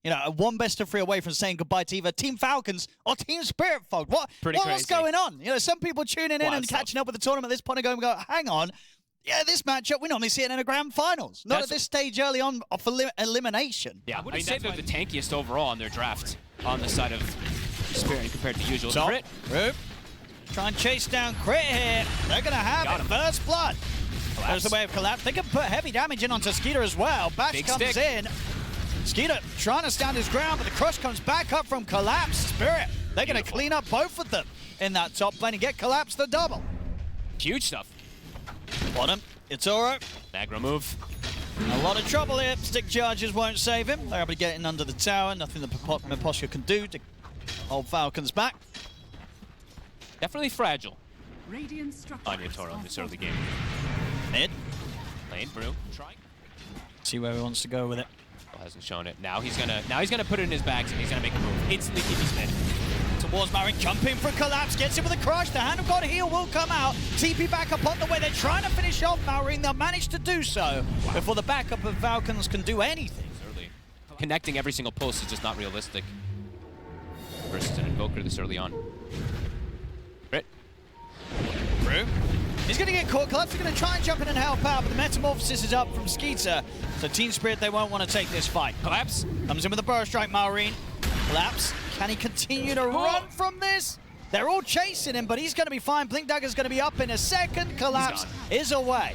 you know, one best of 3 away from saying goodbye to either Team Falcons or Team Spirit Folk. Pretty what's crazy. going on? You know, some people tuning in and catching up with the tournament at this point and go, hang on. Yeah, this matchup, we normally see it in a grand finals. Not at this stage early on of elimination. Yeah, I wouldn't say they're the tankiest overall on their draft on the side of Spirit compared to usual. So, Crit. Try and chase down Crit here. They're going to have it. First blood. There's the way of collapse. They can put heavy damage in onto Skeeter as well. Bash comes in. Skeeter trying to stand his ground, but the crush comes back up from Collapse. Spirit, they're going to clean up both of them in that top lane and get Collapse the double. Huge stuff. Bottom, Itoro. Aggro move. A lot of trouble here. Stick charges won't save him. They're able to get in under the tower. Nothing that Miposhka can do to hold Falcons back. Definitely fragile on Itoro in this early game. Mid. Lane, Brew. Trying. See where he wants to go with it. Hasn't shown it. Now he's gonna put it in his bags and he's gonna make a move. Instantly keep his mid. Towards Marin, jumping for Collapse, gets him with a crush. The Hand of God heal will come out. TP back up on the way. They're trying to finish off Marin. They'll manage to do so before the backup of Falcons can do anything. Early. Connecting every single pulse is just not realistic versus an Invoker this early on. Crit. Brew. He's going to get caught. Collapse is going to try and jump in and help out, but the Metamorphosis is up from Skeeter. So Team Spirit, they won't want to take this fight. Collapse. Comes in with a Burrow Strike, Maureen. Collapse. Can he continue to run from this? They're all chasing him, but he's going to be fine. Blink Dagger's going to be up in a second. Collapse is away.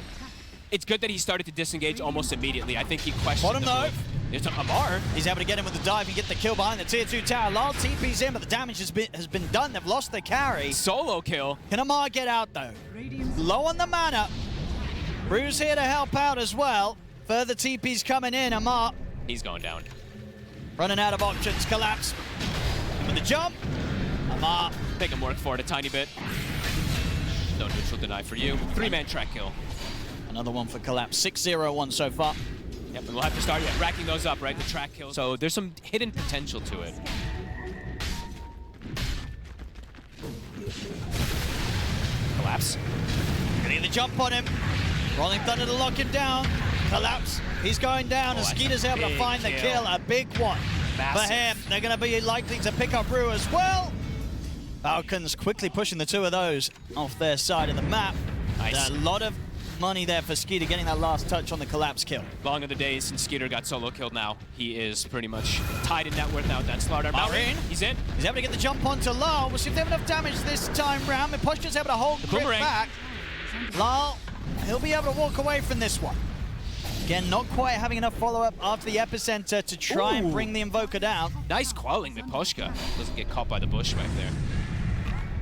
It's good that he started to disengage almost immediately. I think he questioned Bottom though. It's Amar. He's able to get him with the dive and get the kill behind the tier 2 tower. Lal TP's in, but the damage has been done. They've lost the carry. Solo kill. Can Amar get out though? Low on the mana. Brew's here to help out as well. Further TP's coming in. Amar. He's going down. Running out of options. Collapse. With the jump. Amar. Make him work for it a tiny bit. No neutral deny for you. 3-man track kill. Another one for Collapse. 6-0-1 so far. Yep, and we'll have to start racking those up, right? The track kills. So there's some hidden potential to it. Collapse. Getting the jump on him. Rolling Thunder to lock him down. Collapse. He's going down, and Skeeter's able to find the kill. A big one for him. They're going to be likely to pick up Brew as well. Falcons quickly pushing the two of those off their side of the map. Nice. A lot of money there for Skeeter getting that last touch on the Collapse kill. Long are the days since Skeeter got solo killed now. He is pretty much tied in net worth now. That's Slaughter. Marin. He's in. He's able to get the jump onto Lal. We'll see if they have enough damage this time round. Miposhka's able to hold the grip back. Lal, he'll be able to walk away from this one. Again, not quite having enough follow-up after the epicenter to try and bring the Invoker down. Nice quelling, Miposhka. Doesn't get caught by the bush back there.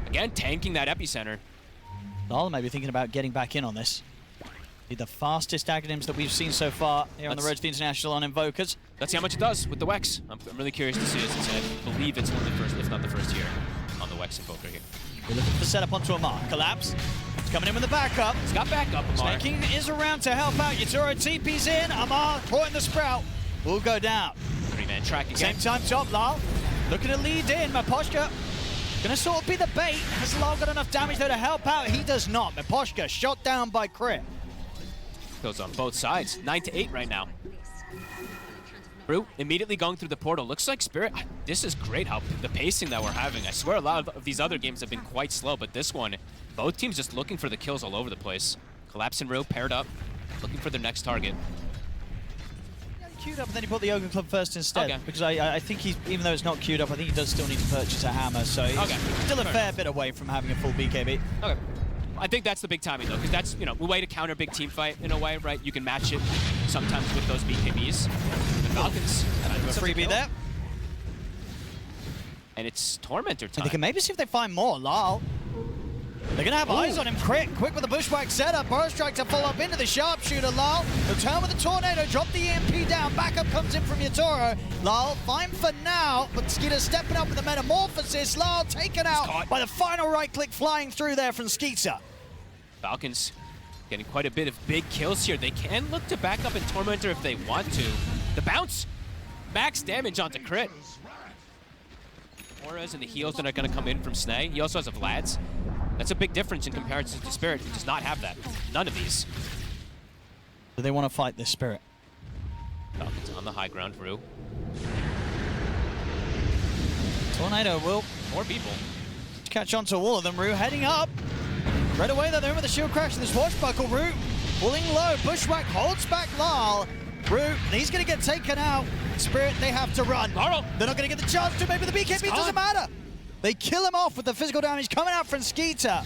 Again, tanking that epicenter. Lal may be thinking about getting back in on this. Be the fastest acronyms that we've seen so far here on the road to the International on Invokers. Let's see how much it does with the Wex. I'm really curious to see this. I believe it's one of the first, if not the first year, on the Wex Invoker here. We're looking for the setup onto Amar. Collapse. He's coming in with the backup. He's got backup, Amar. Snaking is around to help out. Yatoro TP's in. Amar caught in the Sprout. Will go down. 3-man track again. Same time top, Lal. Looking to lead in. Miposhka gonna sort of be the bait. Has Lal got enough damage there to help out? He does not. Miposhka shot down by Crit. Goes on both sides. 9-8 right now. Brew immediately going through the portal. Looks like Spirit. This is great how the pacing that we're having. I swear a lot of these other games have been quite slow, but this one, both teams just looking for the kills all over the place. Collapse and Brew paired up, looking for their next target. Queued up, and then he put the Ogre Club first instead. Because I think he's, even though it's not queued up, I think he does still need to purchase a hammer. So he's still a fair bit away from having a full BKB. Okay. I think that's the big timing, though, because that's, you know, a way to counter big team fight in a way, right? You can match it sometimes with those BKBs. The Falcons. A freebie there. And it's Tormentor time. They can maybe see if they find more. Lal. They're going to have eyes on him. Quick with the Bushwhack setup. Burrow Strike to follow up into the Sharpshooter. Lal. Return with the Tornado. Drop the EMP down. Backup comes in from Yatoro. Lal, fine for now. But Skeeter stepping up with the Metamorphosis. Lal taken out by the final right click flying through there from Skeeter. Falcons getting quite a bit of big kills here. They can look to back up in Tormentor if they want to. The bounce. Max damage onto Crit. Torres and the heals that are going to come in from Snay. He also has a Vlad's. That's a big difference in comparison to Spirit, who does not have that. None of these. Do they want to fight this Spirit? Falcons on the high ground, Brew. Tornado will More people. catch on to all of them. Rue heading up. Right away, though, they're in with the shield crash and the swashbuckle. Rue pulling low. Bushwhack holds back Lal. Rue, he's going to get taken out. Spirit, they have to run. Laurel. They're not going to get the chance to. Maybe the BKB doesn't matter. They kill him off with the physical damage coming out from Skeeter.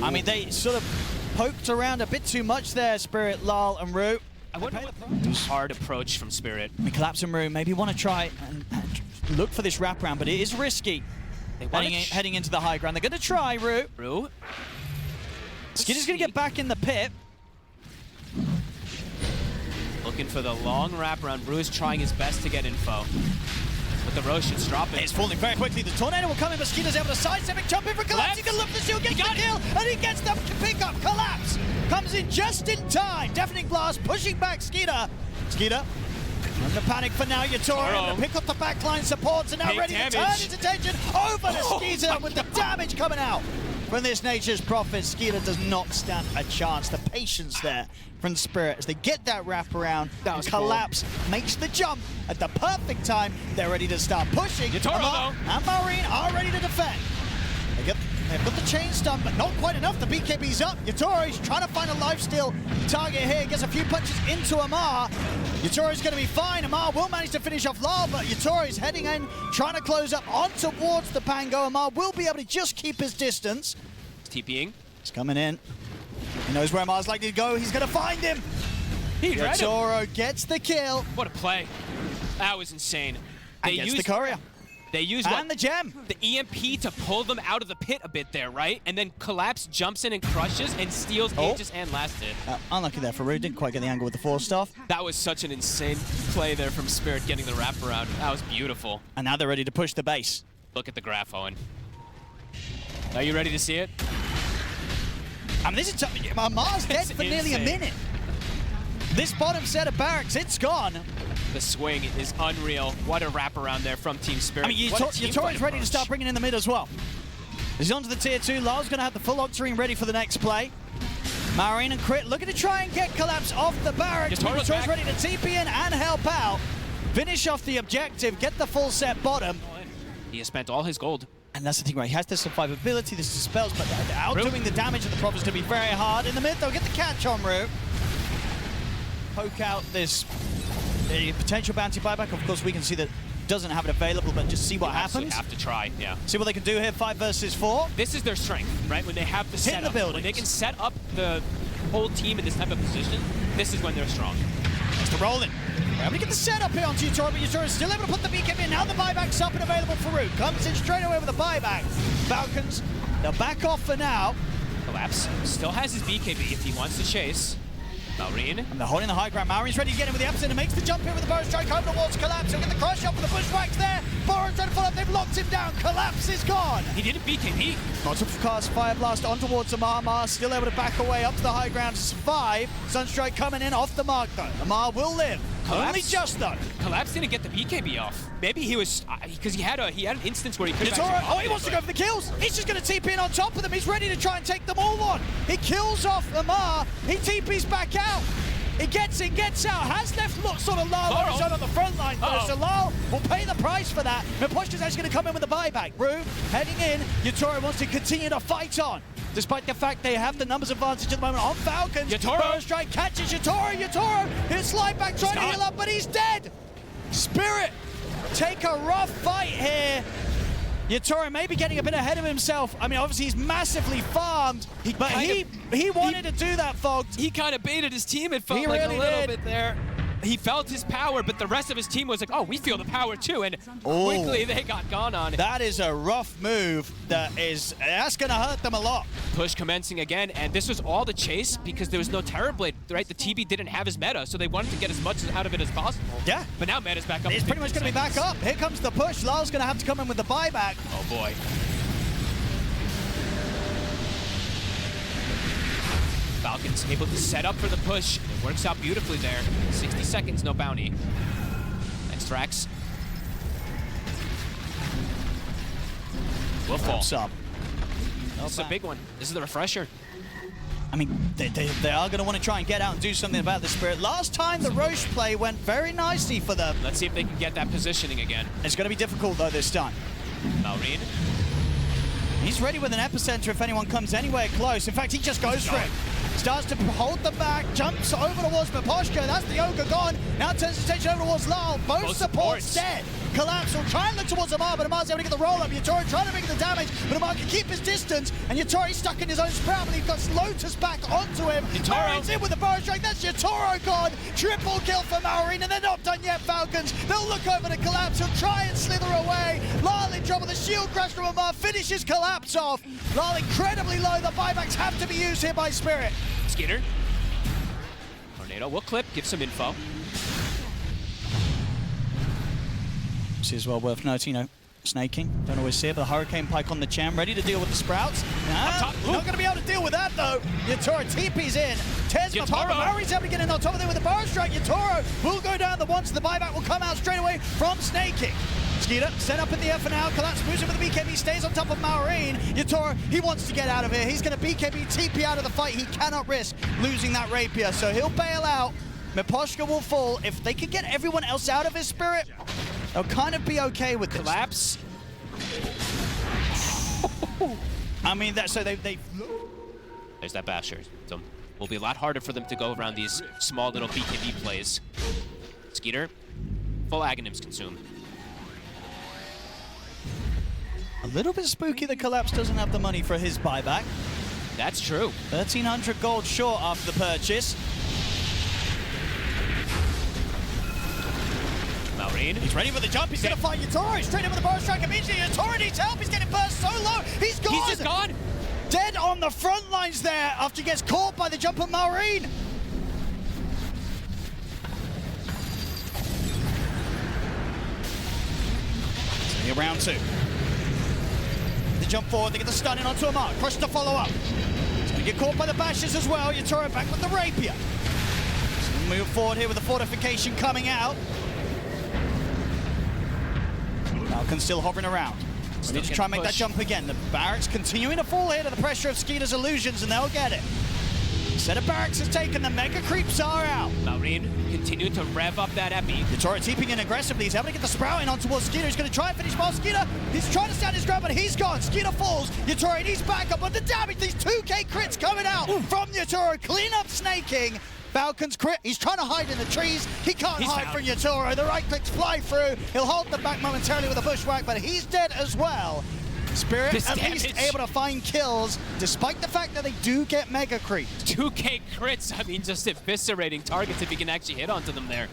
I mean, they sort of poked around a bit too much there, Spirit, Lal, and Rue. I wonder what hard approach from Spirit. I mean, Collapse and Rue maybe want to try and look for this wraparound, but it is risky. Heading into the high ground. They're going to try, Rue. Rue. Skeeter's going to get back in the pit. Looking for the long wraparound. Rue is trying his best to get info. But the Roshan's dropping. It's falling very quickly. The Tornado will come in, but Skeeter's able to sidestep and jump in for Collapse. He can look for the shield, gets the kill, and he gets the pickup. Collapse comes in just in time. Deafening Blast pushing back Skeeter. Skeeter under panic for now. Yatoro to pick up the backline supports and now ready to turn his attention over to Skeeter with the damage coming out. From this Nature's Prophet, Skeeter does not stand a chance. The patience there from the Spirit as they get that wrap-around. Collapse makes the jump at the perfect time. They're ready to start pushing. Yatoro, and Marine are ready to defend. They've got the chain stun, but not quite enough. The BKB's up. Yatoro's trying to find a lifesteal target here. Gets a few punches into Amar. Yatoro's going to be fine. Amar will manage to finish off Lal, but Yatoro's heading in, trying to close up on towards the Pango. Amar will be able to just keep his distance. TPing. He's coming in. He knows where Amar's likely to go. He's going to find him. Yatoro gets the kill. What a play. That was insane. They used the courier. They used the gem. The EMP to pull them out of the pit a bit there, right? And then Collapse jumps in and crushes and steals Aegis and last hit. Unlucky there for Rue. Didn't quite get the angle with the Force Staff. That was such an insane play there from Spirit getting the wraparound. That was beautiful. And now they're ready to push the base. Look at the graph, Owen. Are you ready to see it? I mean, this is Amar's dead for nearly a minute. This bottom set of barracks, it's gone. The swing is unreal. What a wraparound there from Team Spirit. I mean, Yatoro's ready to start bringing in the mid as well. He's onto the tier 2. Lal's going to have the full Octarine ready for the next play. Marine and Crit looking to try and get Collapse off the barracks. Yatoro's ready to TP in and help out. Finish off the objective, get the full set bottom. He has spent all his gold. And that's the thing, right? He has the survivability, the spells, but outdoing the damage of the Prophets to be very hard. In the mid, they'll get the catch on Rue. Poke out this potential bounty buyback. Of course, we can see that doesn't have it available, but just see what happens. Have to try, yeah. See what they can do here, 5 versus 4. This is their strength, right? When they have the setup, when they can set up the whole team in this type of position, this is when they're strong. That's the rolling. We're able to get the setup here on Yatoro, but Yatoro is still able to put the BKB in. Now the buyback's up and available for Rue. Comes in straight away with the buyback. Falcons, they'll back off for now. Collapse still has his BKB if he wants to chase. Marine. And they're holding the high ground. Marine's ready to get in with the epicenter. Makes the jump here with the burst strike over towards Collapse. He'll get the crush up with the bushwhacks there. Boron's trying to follow up. They've locked him down. Collapse is gone. He didn't BKB. Not to cast Fire Blast on towards Amar. Amar still able to back away up to the high ground to survive. Sunstrike coming in off the mark though. Amar will live. Collapse? Only just though. Collapse didn't get the BKB off. Maybe he was, because he had an instance where he could have he wants to go for the kills. He's just going to TP in on top of them. He's ready to try and take them all on. He kills off Amar. He TPs back out. He gets in, gets out, has left sort of Lal on the front line first, so Lal will pay the price for that. Miposhka's actually going to come in with the buyback. Rue heading in. Yatoro wants to continue to fight on, despite the fact they have the numbers advantage at the moment on Falcons. Yatoro strike catches Yatoro. He'll slide back, trying to heal up, but he's dead. Spirit take a rough fight here. Yatoro may be getting a bit ahead of himself. I mean, obviously he's massively farmed, but he wanted to do that, Fogged. He kind of baited his team. It felt like a little bit there. He felt his power, but the rest of his team was like, oh, we feel the power too, and quickly they got gone on. That is a rough move. That's going to hurt them a lot. Push commencing again, and this was all the chase because there was no Terrorblade, right? The TB didn't have his meta, so they wanted to get as much out of it as possible. Yeah. But now meta's back up. It's pretty much going to be back up. Here comes the push. Lal's going to have to come in with the buyback. Oh, boy. Falcons able to set up for the push. It works out beautifully there. 60 seconds, no bounty. Next Rax. Will fall. This is a big one. This is the refresher. I mean, they are going to want to try and get out and do something about the Spirit. Last time the Roche play went very nicely for them. Let's see if they can get that positioning again. It's going to be difficult though this time. Maureen. He's ready with an epicenter if anyone comes anywhere close. In fact, he just goes for it. Starts to hold them back, jumps over towards Miposhka. That's the Ogre gone. Now turns his attention over towards Lal. Both supports dead. Collapse will try and look towards Amar, but Amar's able to get the roll up. Yatori trying to make the damage, but Amar can keep his distance. And Yatori's stuck in his own sprout, but he's got Lotus back onto him. Maureen's in with the burrow strike. That's Yatoro gone. Triple kill for Maureen, and they're not done yet, Falcons. They'll look over to Collapse. He'll try and slither away. Lal in trouble. The shield crash from Amar finishes Collapse off. Lal incredibly low. The buybacks have to be used here by Spirit. Skeeter. Tornado will clip, give some info. This is well worth noting, you know, snaking. Don't always see it, but the Hurricane Pike on the Cham, ready to deal with the Sprouts. Nah, not going to be able to deal with that, though. Yatoro TP's in. Tears him apart, but Mauri's able to get in on top of them with the Burrow Strike. Yatoro will go down the once. The buyback will come out straight away from snaking. Skeeter set up in the air for now. Collapse moves in with the BKB, stays on top of Maureen. Yatoro, he wants to get out of here. He's going to BKB TP out of the fight. He cannot risk losing that rapier, so he'll bail out. Miposhka will fall. If they can get everyone else out of his Spirit, they'll kind of be okay with this. Collapse. I mean, that so they. There's that basher. So it will be a lot harder for them to go around these small little BKB plays. Skeeter, full Aghanims consumed. A little bit spooky that Collapse doesn't have the money for his buyback. That's true. 1,300 gold short after the purchase. Maureen. He's ready for the jump. He's going to fight Yatoro. Straight in with the burrow strike immediately. Yatoro needs help. He's getting burst so low. He's gone. He's just gone. Dead on the front lines there after he gets caught by the jump of Maureen. So here, round two. They jump forward. They get the stun in onto Amar. Crush to follow up. He's going to get caught by the bashes as well. Yatoro back with the rapier. So move forward here with the fortification coming out. Falcon still hovering around. We need to try and make that jump again. The barracks continuing to fall here to the pressure of Skeeter's illusions, and they'll get it. Set of barracks is taken. The mega creeps are out. Maureen continuing to rev up that epi. Yatoro teeping in aggressively. He's able to get the sprout in on towards Skeeter. He's going to try and finish while Skeeter. He's trying to stand his ground, but he's gone. Skeeter falls. Yatoro needs backup, but the damage. These 2K crits coming out from Yatoro. Clean up snaking. Falcons crit. He's trying to hide in the trees. He can't hide from Yatoro. The right clicks fly through. He'll hold them back momentarily with a bushwhack, but he's dead as well. Spirit at least able to find kills, despite the fact that they do get mega creep. 2K crits, I mean, just eviscerating targets if he can actually hit onto them there.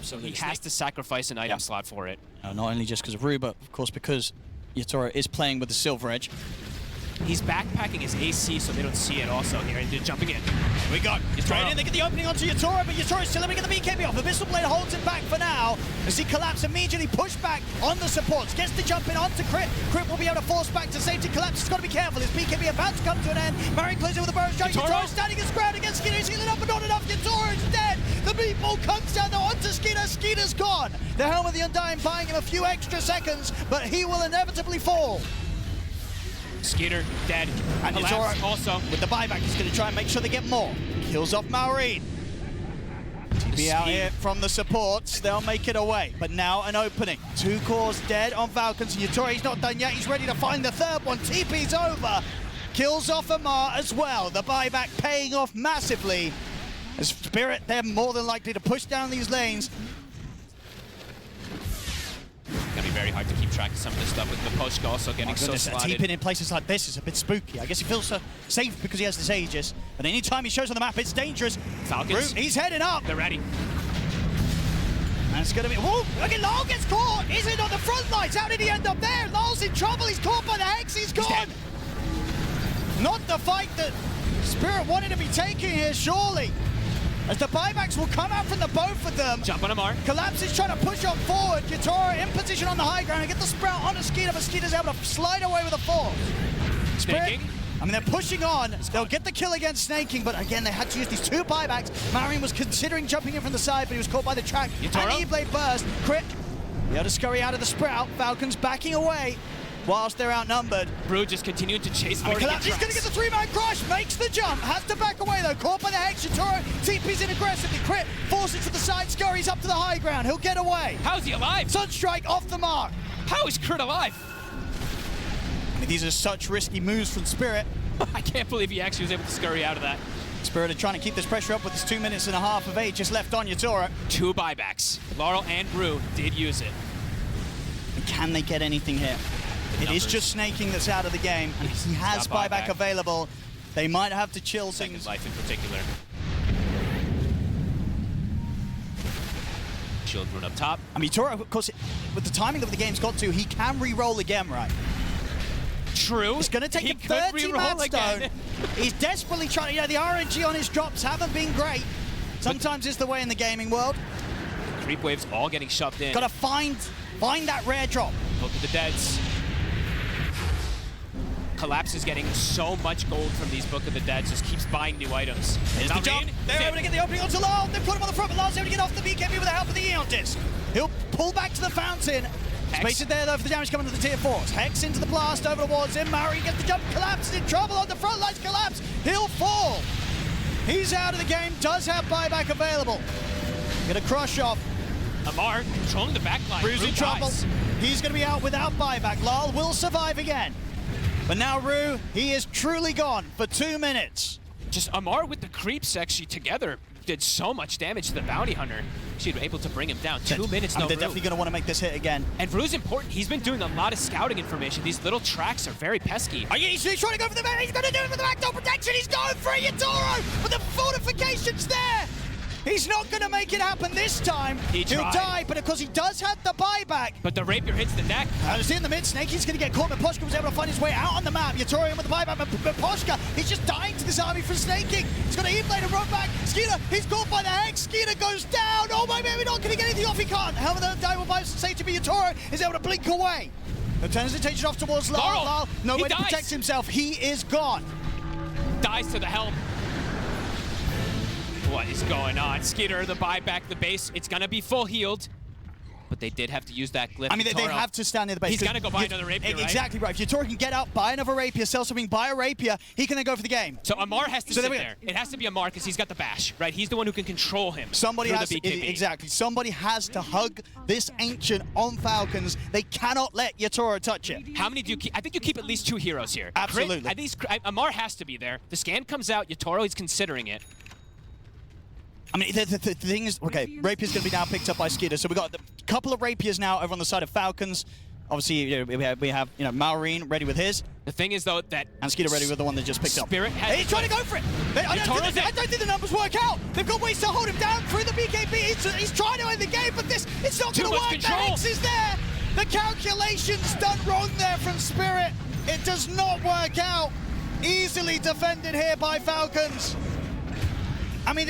So he has to sacrifice an item slot for it. No, not only just because of Rue, but of course because Yatoro is playing with the Silver Edge. He's backpacking his AC so they don't see it also here, and they're jumping in. Here we go. Straight in, they get the opening onto Yatoro, but Yatoro's still able to get the BKB off. Abyssal Blade holds him back for now. As he Collapse immediately pushed back on the supports. Gets the jump in onto Crit. Crit will be able to force back to safety. Collapse has got to be careful. His BKB about to come to an end. Maureen closes with a burrow strike. Yatoro standing his ground against Skeeter. He's healing up, but not enough. Yatoro's dead. The meatball comes down though onto Skeeter. Skeeter's gone. The Helm of the Undying buying him a few extra seconds, but he will inevitably fall. Skeeter dead. And Yatoro also with the buyback, he's going to try and make sure they get more. Kills off Maureen. TP out here from the supports. They'll make it away. But now an opening. 2 cores dead on Falcons. And Yatoro, he's not done yet. He's ready to find the third one. TP's over. Kills off Amar as well. The buyback paying off massively. As Spirit, they're more than likely to push down these lanes. Gonna be very hard to keep track of some of this stuff with Miposhka also getting so slotted. T-pin in places like this is a bit spooky. I guess he feels so safe because he has this Aegis. But anytime he shows on the map, it's dangerous. Falcons. He's heading up. They're ready. And it's gonna be, whoa, look at Lal gets caught. Is it on the front lines? How did he end up there? Lal's in trouble. He's caught by the Hex. He's gone. Not the fight that Spirit wanted to be taking here, surely. As the buybacks will come out from the both of them. Jump on Amar. Collapse is trying to push on forward. Yatoro in position on the high ground and get the sprout on a Skeeter, but Skeeter's able to slide away with a force. Spirit, I mean, they're pushing on. They'll get the kill against Snaking, but again, they had to use these 2 buybacks. Maureen was considering jumping in from the side, but he was caught by the track. Yatoro. And E-Blade burst. Crit. He had to scurry out of the sprout. Falcons backing away whilst they're outnumbered. Brew just continued to chase forward. He's going to get the 3-man crush. Makes the jump. Has to back away, though. Caught by the Hex. Yatoro TP's in aggressively. Crit forces to the side. Scurries up to the high ground. He'll get away. How's he alive? Sunstrike off the mark. How is Crit alive? These are such risky moves from Spirit. I can't believe he actually was able to scurry out of that. Spirit are trying to keep this pressure up with this 2 minutes and a half of Aegis left on Yatoro. 2 buybacks. Laurel and Brew did use it. And can they get anything here? It is just Snaking that's out of the game, and he has buyback available. They might have to chill things. Life in particular. Shield rune up top. I mean, Toro, of course, with the timing that the game's got to, he can re-roll again, right? True. It's going to take him 30 Madstone. He's desperately trying to, you know, the RNG on his drops haven't been great. Sometimes it's the way in the gaming world. Creep waves all getting shoved in. Gotta find that rare drop. Look at the deads. Collapse is getting so much gold from these Book of the Dead, just keeps buying new items. Here's the jump. They're able to get the opening onto Lyle. They put him on the front, but Lyle's able to get off the BKB with the help of the Eon Disc. He'll pull back to the fountain. Space it there though for the damage coming to the tier 4s. Hex into the blast over towards him. Murray gets the jump. Collapse in trouble on the front lines. Collapse. He'll fall. He's out of the game. Does have buyback available. Gonna crush off. Amar controlling the backline. Rue's in trouble. He's gonna be out without buyback. Lyle will survive again. But now Rue, he is truly gone for 2 minutes. Just Amar with the creeps actually together did so much damage to the bounty hunter. She was able to bring him down. 2 minutes, no They're Rue. definitely going to want to make this hit again. And Rue's important. He's been doing a lot of scouting information. These little tracks are very pesky. He's trying to go for the back. He's going to do it with the backdoor protection. He's going for it, Yatoro, but the fortification's there. He's not going to make it happen this time. He'll die, but of course he does have the buyback. But the rapier hits the neck. See in the mid, Snaky's going to get caught. Miposhka was able to find his way out on the map. Yatoro in with the buyback, but Miposhka, he's just dying to this army from Snaking. He's got an E-blade and run back. Skeeter, he's caught by the Hex. Skeeter goes down. Oh my man, we're not going to get anything off. He can't. Helmet of the Diamond Vibes to safety, but Yatoro is able to blink away. The turns it, takes it off towards Laurel. Laurel, no way to protect himself. He is gone. Dies to the helm. What is going on? Skeeter, the buyback, the base, it's going to be full healed. But they did have to use that glyph. I mean, they have to stand near the base. He's got to go buy another rapier, right? Exactly right. If Yatoro can get out, buy another rapier, sell something, buy a rapier, he can then go for the game. So Amar has to sit there. It has to be Amar because he's got the bash, right? He's the one who can control him. Somebody has to, exactly. Somebody has to hug this Ancient on Falcons. They cannot let Yatoro touch it. How many do you keep? I think you keep at least 2 heroes here. Absolutely. At least Amar has to be there. The scan comes out. Yatoro is considering it. I mean, the thing is, okay, Rapier's going to be now picked up by Skeeter. So we've got a couple of Rapiers now over on the side of Falcons. Obviously, you know, we have Maureen ready with his. The thing is, though, that... And Skeeter ready with the one that just picked up. He's trying to go for it. I don't think the numbers work out. They've got ways to hold him down through the BKB. He's trying to end the game, but it's not going to work. The Hex is there. The calculations done wrong there from Spirit. It does not work out. Easily defended here by Falcons. I mean,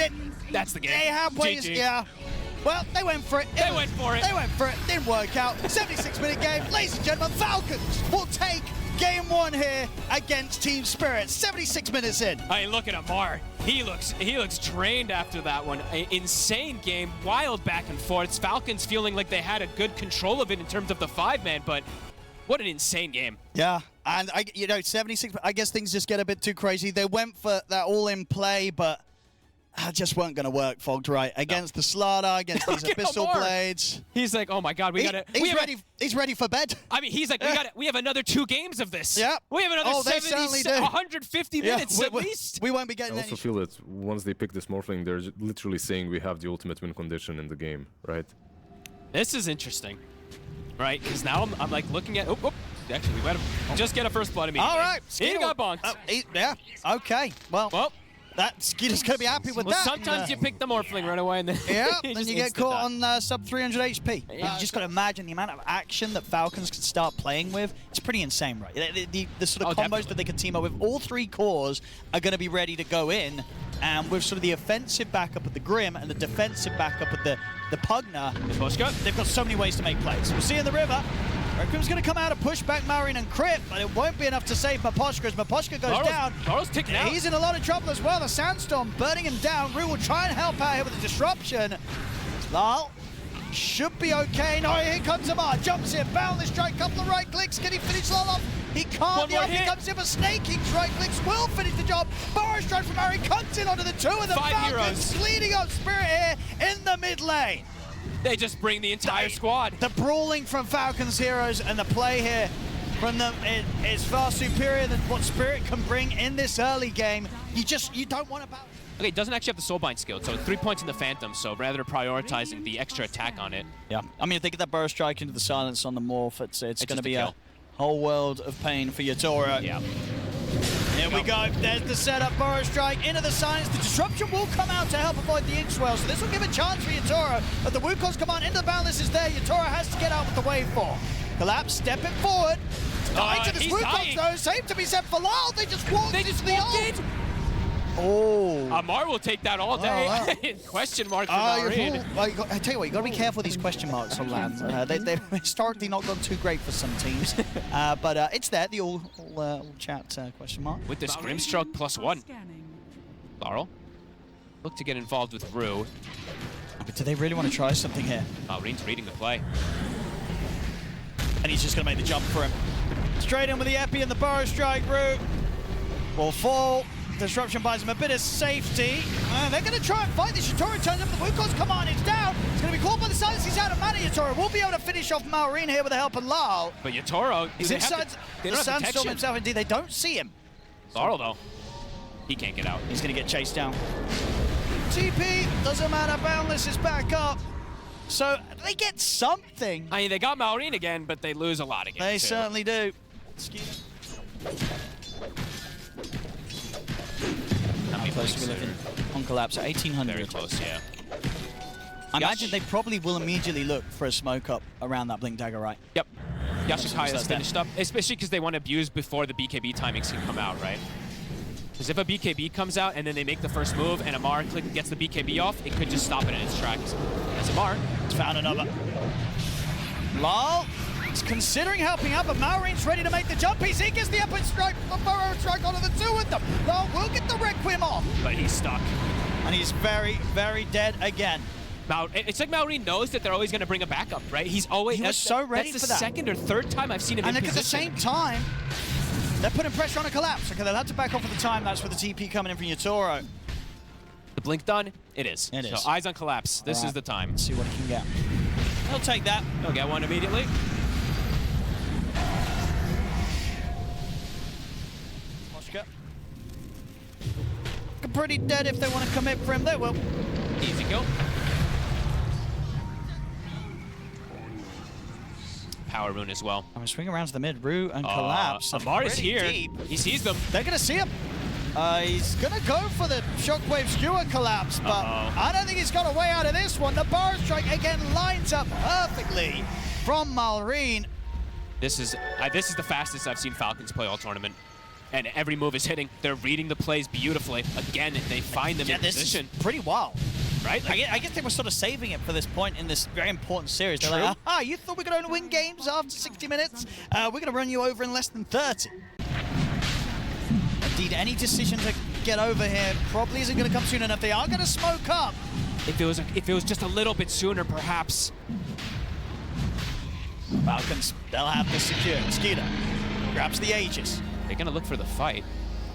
that's the game. They have ways, yeah. Well, they went for it. They went for it. Didn't work out. 76-minute game. Ladies and gentlemen, Falcons will take game 1 here against Team Spirit. 76 minutes in. I mean, look at Amar. He looks drained after that one. Insane game. Wild back and forth. Falcons feeling like they had a good control of it in terms of the 5-man, but what an insane game. Yeah, and 76. I guess things just get a bit too crazy. They went for that all-in play, but just weren't going to work, Fogged, right? Against the Slardar, against these Abyssal Blades. He's like, oh my God, he's ready for bed. I mean, he's like, we have another 2 games of this. Yeah. We have another 150 minutes at least. We won't be getting I also feel that once they pick this Morphling, they're literally saying we have the ultimate win condition in the game, right? This is interesting, right? Because now I'm like looking at, actually, we might have just get a first blood immediately. All right. He got bonked. Yeah, okay. Well. That Skeeter's going to be happy with that. Sometimes you pick the Morphling right away and then then you get caught on sub 300 HP. Yeah. You just got to imagine the amount of action that Falcons can start playing with. It's pretty insane, right? The sort of combos that they can team up with. All 3 cores are going to be ready to go in. And with sort of the offensive backup of the Grim and the defensive backup of the Pugna, they've got so many ways to make plays. We'll see in the river. Grim's going to come out and push back Maureen and Crit, but it won't be enough to save Miposhka as Miposhka goes down. Laurel's ticking out. He's in a lot of trouble as well. The Sandstorm burning him down. Rue will try and help out here with the disruption. Lyle should be okay. No, here comes Amar. Jumps in, boundless strike, couple of right clicks. Can he finish Lyle off? He can't. He comes in for Snaking. Right clicks will finish the job. Burrow strike from Maureen cuts in onto the 2 of the Falcons, leading up Spirit here in the mid lane. They just bring the entire squad. The brawling from Falcons heroes and the play here from them is far superior than what Spirit can bring in this early game. You don't want to battle. Okay, it doesn't actually have the Soulbind skill, so 3 points in the Phantom, so rather prioritizing the extra attack on it. Yeah, I mean, if they get that Burrow Strike into the silence on the Morph, it's going to be a whole world of pain for Yatoro. Yeah. Here we go. There's the setup. Burrow Strike into the silence. The disruption will come out to help avoid the Inkswell, so this will give a chance for Yatoro. But the Wukong's command into the Boundless is there. Yatoro has to get out with the waveform. Collapse, stepping forward. Dying to this Wukong, though. Safe to be set for Lyle. They just walked into the ult. Oh. Amar will take that all day. wow. Question mark for Maureen. Well, I tell you what, you got to be careful with these question marks on land. They've historically not gone too great for some teams, but it's there, the all chat question mark. With this Grimstroke +1. Laurel, look to get involved with Rue. But do they really want to try something here? Maureen's reading the play. And he's just going to make the jump for him. Straight in with the Epi and the Burrow Strike. Rue will fall. Disruption buys him a bit of safety. They're going to try and fight this. Yatoro turns up, the Wukong's command is down. He's going to be caught by the silence. He's out of mana. Yatoro will be able to finish off Maureen here with the help of Lyle. But Yatoro, he's inside the Sandstorm himself. Indeed, they don't see him. Laurel, though, he can't get out. He's going to get chased down. TP, doesn't matter. Boundless is back up. So they get something. I mean, they got Maureen again, but they lose a lot again. They certainly do. How close are we looking on Collapse? At 1800. Very close, yeah. I imagine they probably will immediately look for a smoke up around that Blink Dagger, right? Yep. Yashikaya's finished up, especially because they want to abuse before the BKB timings can come out, right? Because if a BKB comes out and then they make the first move and Amar gets the BKB off, it could just stop it in its tracks. As Amar has found another. Lyle is considering helping out, but Maureen's ready to make the jump. He gets the Epic Strike, the Burrow Strike onto the two with them. Lyle will get the Requiem off. But he's stuck. And he's very, very dead again. It's like Maureen knows that they're always going to bring a backup, right? He was so ready for that. That's the second or third time I've seen him in position. And at the same time, they're putting pressure on a Collapse. Okay, they'll have to back off at the time. That's for the TP coming in from Yatoro. The blink done? It is. It is. So eyes on Collapse. This is the time. Let's see what he can get. He'll take that. He'll get one immediately. Moshka. Pretty dead if they want to commit for him. They will. Easy kill. Power rune as well. I'm going to swing around to the mid. Rue and Collapse. Amar is here. Deep. He sees them. They're going to see him. He's going to go for the Shockwave Skewer Collapse, but I don't think he's got a way out of this one. The Burrow Strike again lines up perfectly from Maureen. This is the fastest I've seen Falcons play all tournament. And every move is hitting. They're reading the plays beautifully. Again, they find them in position. Is pretty wild. Right? I guess they were sort of saving it for this point in this very important series. They're like, aha, you thought we could only win games after 60 minutes? We're going to run you over in less than 30. Indeed, any decision to get over here probably isn't going to come soon enough. They are going to smoke up. If it was just a little bit sooner, perhaps. Falcons, they'll have this secure. Mosquito grabs the Aegis. They're going to look for the fight.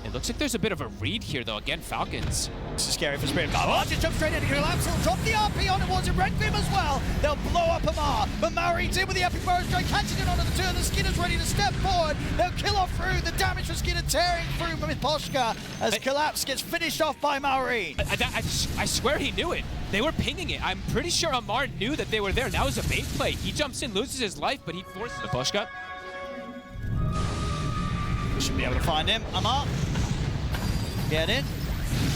It looks like there's a bit of a read here, though. Again, Falcons. This is scary for Spirit. Oh, just jump straight into Collapse. He'll drop the RP on towards him. Red Beam as well. They'll blow up Amar. But Maureen's in with the Epic Burrow Strike, catching it onto the two, and the Skinner's ready to step forward. They'll kill off through. The damage for Skinner tearing through from Poshka as Collapse gets finished off by Maureen. I swear he knew it. They were pinging it. I'm pretty sure Amar knew that they were there. That was a bait play. He jumps in, loses his life, but he forces the Poshka. Should be able to find him. Amar. Get in.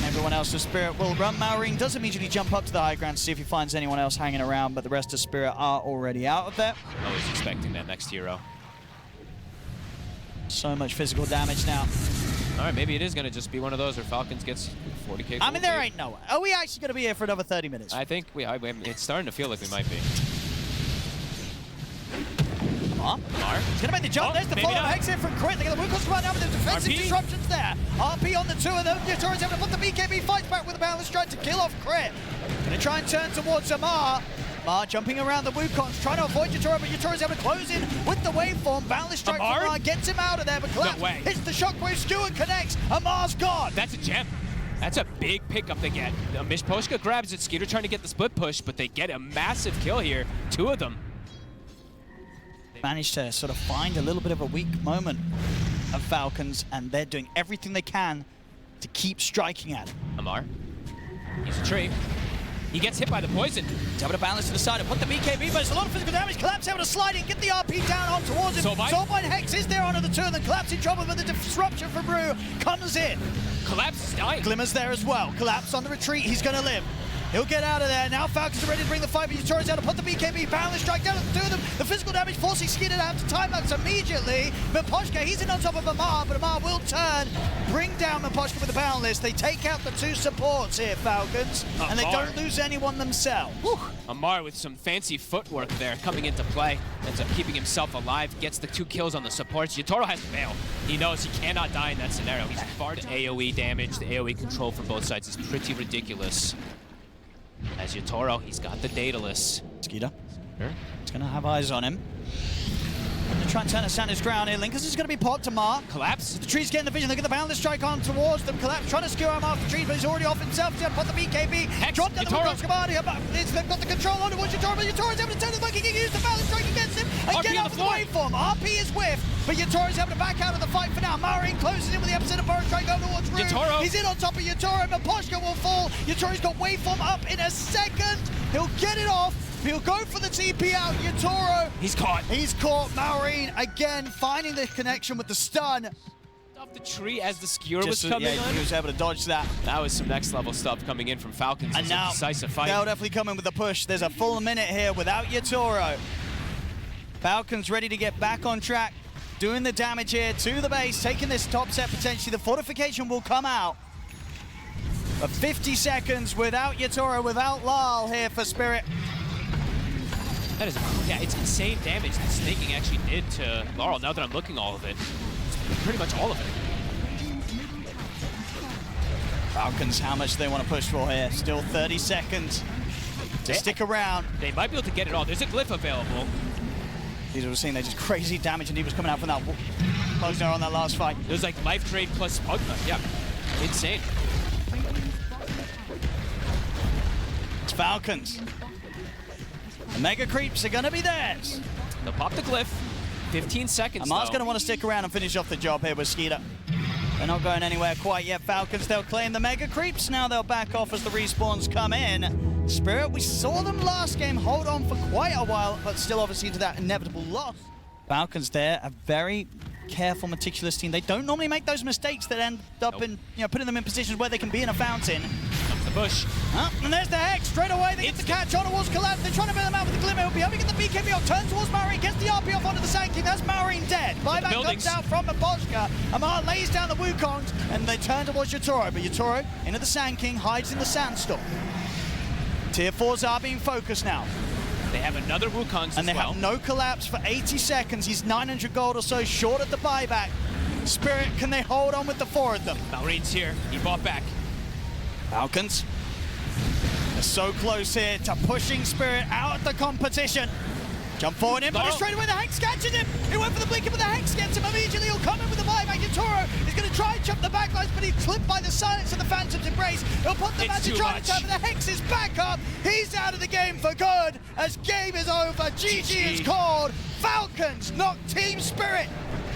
Everyone else of Spirit will run. Maureen does immediately jump up to the high ground to see if he finds anyone else hanging around, but the rest of Spirit are already out of there. I was expecting that next hero. So much physical damage now. All right, maybe it is going to just be one of those where Falcons gets 40k. I mean, there ain't no way. Are we actually going to be here for another 30 minutes? I think it's starting to feel like we might be. Amar. He's going to make the jump. There's the follow-up Hex in from Crit. They get the Wukong's come out now, but there's defensive disruptions there. RP on the two of them. Yatoro's able to put the BKB, fights back with a Boundless Strike to kill off Crit. Going to try and turn towards Amar. Amar jumping around the Wukongs, trying to avoid Yatoro, but Yatoro's able to close in with the waveform. Boundless Strike from Amar gets him out of there, but Collapse hits the Shockwave Skewer, connects. Amar's gone. That's a gem. That's a big pickup they get. Poshka grabs it. Skeeter trying to get the split push, but they get a massive kill here. Two of them. managed to sort of find a little bit of a weak moment of Falcons, and they're doing everything they can to keep striking at it. Amar, he's a tree. He gets hit by the poison. He's able to balance to the side and put the BKB, but it's a lot of physical damage. Collapse able to slide in, get the RP down on towards him. Soulbind Hex is there onto the two, and then Collapse in trouble, but the disruption from Rue comes in. Collapse is dying. Glimmer's there as well. Collapse on the retreat, he's gonna live. He'll get out of there. Now Falcons are ready to bring the fight, but Yutoro's out to put the BKB, balance strike down to the two of them. The physical damage forcing Skinner out to timeouts immediately. Miposhka, he's in on top of Amar, but Amar will turn, bring down Miposhka with the boundless. They take out the two supports here, Falcons, and they don't lose anyone themselves. Whew. Amar with some fancy footwork there coming into play. Ends up keeping himself alive, gets the 2 kills on the supports. Yutoro has to bail. He knows he cannot die in that scenario. He's far to AoE damage. The AoE control from both sides is pretty ridiculous. As Yutoro, he's got the Daedalus. Skeeter. He's going to have eyes on him. They're trying to turn a Sanders ground here. Linkers is going to be popped to Mark. Collapse. The tree's getting the vision. They get the boundless strike on towards them. Collapse trying to skewer him off the trees, but he's already off himself. He's going to put the BKB. Drop down the Miposhka. They've got the control on towards Yutoro, but Yutoro's able to turn the Viking. He can use the boundless strike against him and get out of the waveform. RP is whiffed, but Yutoro's able to back out of the fight for now. Marine closes in with the epicenter burst strike over towards Rue. Yutoro. He's in on top of Yutoro. Miposhka will fall. Yutoro's got waveform up in a second. He'll get it off. He'll go for the TP out. Yutoro. He's caught. He's caught. Maureen again finding the connection with the stun. Off the tree as the skewer was coming on. He was able to dodge that. That was some next level stuff coming in from Falcons. And now, a decisive fight. They'll definitely come in with the push. There's a full minute here without Yutoro. Falcons ready to get back on track. Doing the damage here to the base. Taking this top set potentially. The fortification will come out. But 50 seconds without Yutoro, without Lal here for Spirit. That is, yeah, it's insane damage that Snaking actually did to Laurel. Now that I'm looking all of it, it's pretty much all of it. Falcons, how much do they want to push for here? Still 30 seconds to stick around. They might be able to get it all. There's a glyph available. These are seeing they're just crazy damage, and he was coming out from that Posner on that last fight. It was like life trade plus yeah, insane. It's Falcons. The Mega Creeps are going to be theirs. They'll pop the glyph. 15 seconds, Amar's going to want to stick around and finish off the job here with Skeeter. They're not going anywhere quite yet. Falcons, they'll claim the Mega Creeps. Now they'll back off as the respawns come in. Spirit, we saw them last game hold on for quite a while, but still obviously to that inevitable loss. Falcons there, a very careful, meticulous team. They don't normally make those mistakes that end up in, putting them in positions where they can be in a fountain. Comes the bush. And there's the Hex. Straight away, they get the catch on towards Collapse. They're trying to bail them out with the Glimmer. He'll be able to get the BKB off. Turns towards Maureen. Gets the RP off onto the Sand King. That's Maureen dead. Buyback comes out from Miposhka. Amar lays down the Wukongs, and they turn towards Yutoro. But Yutoro, into the Sand King, hides in the Sandstorm. Tier 4s are being focused now. They have another Wukong as and they well. have no Collapse for 80 seconds. He's 900 gold or so short at the buyback. Spirit, can they hold on with the 4 of them? Maureen's here. He bought back. Falcons. They're so close here to pushing Spirit out of the competition. Jump forward in, but straight away the Hex catches him. He went for the blinker, but the Hex gets him immediately. He'll come in with the buyback. Yutoro is going to try and jump the backlines, but he's clipped by the silence of the Phantom's Embrace. He'll put the magic try to turn, but the Hex is back up. He's out of the game for good as game is over. GG is called. Falcons knock Team Spirit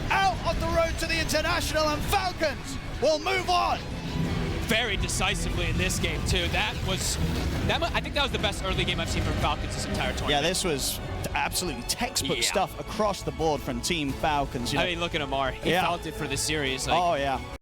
out of the road to the International, and Falcons will move on. Very decisively in this game too. I think that was the best early game I've seen from Falcons this entire tournament. Yeah, this was absolutely textbook stuff across the board from Team Falcons. I mean, look at Amar. He felt it for the series. Oh, yeah.